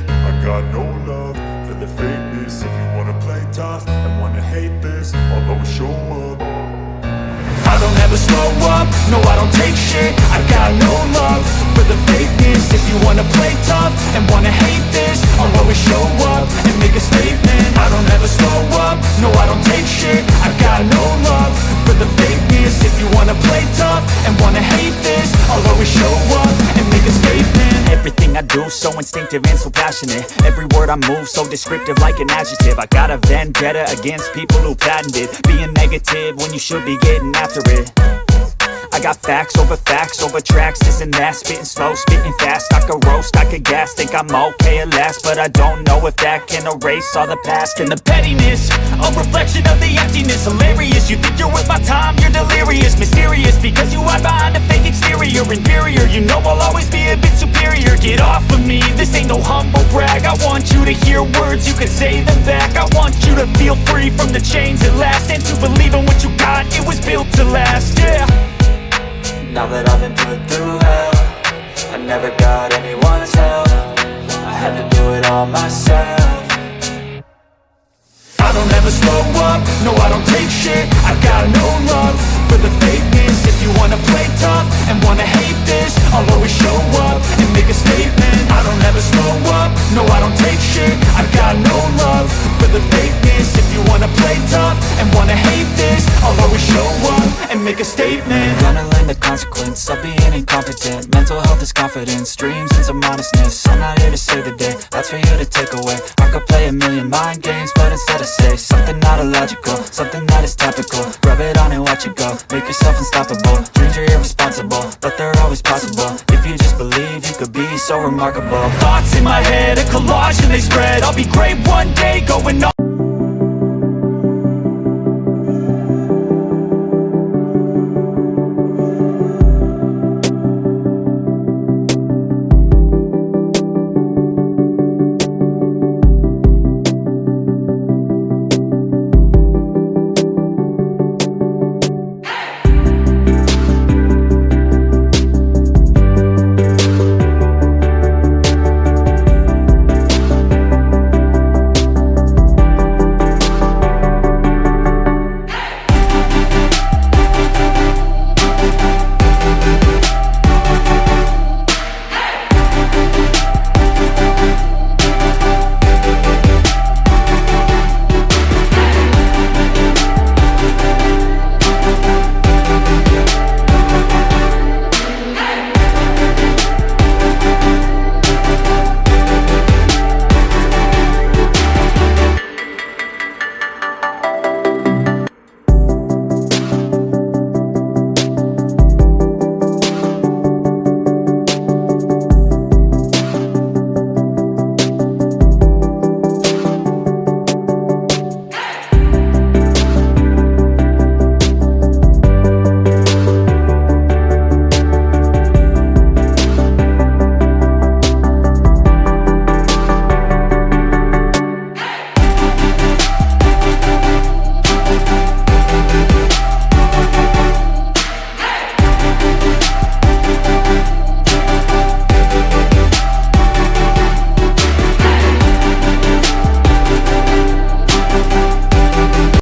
I got no love for the fakeness. If you wanna play tough and wanna hate this, I'll always show up. I don't ever slow up, no I don't take shit. I got no love for the fakeness. If you wanna play tough and wanna hate this, I'll always show up and make a statement. I don't ever slow up, no I don't take shit. I got no love for the fakeness. If you wanna play tough and wanna hate this, I'll always show up and make a statement. Everything I do so instinctive and so passionate. Every word I move so descriptive like an adjective. I got a vendetta against people who patented being negative when you should be getting after it. I got facts over tracks, this and that. Spitting slow, spitting fast. I could roast, I could gas. Think I'm okay at last, but I don't know if that can erase all the past. And the pettiness, a reflection of the emptiness. Hilarious, you think you're worth my time, you're delirious. Mysterious, because you hide behind a fake exterior. Inferior, you know I'll always be a bit superior. Get off of me, this ain't no humble brag. I want you to hear words, you can say them back. I want you to feel free from the chains at last, and to believe in what you got, it was built to last, yeah. Now that I've been put through hell, I never got anyone's help. I had to do it all myself. I don't ever slow up, no I don't take shit. I got no love for the fakeness. If you wanna play tough and wanna hate this, I'll always show up and make a statement. I don't ever slow up, no I don't take shit. I got no love for the fakeness. If you wanna play tough and wanna hate this, I'll always show up and make a statement. Gonna learn the consequence of being incompetent. Mental health is confidence, dreams and some modestness. I'm not here to save the day, that's for you to take away. I could play a million mind games, but instead I say something not illogical, something that is topical. Rub it on and watch it go, make yourself unstoppable. Dreams are irresponsible, but they're always possible. If you just believe, you could be so remarkable. Thoughts in my head, a collage and they spread. I'll be great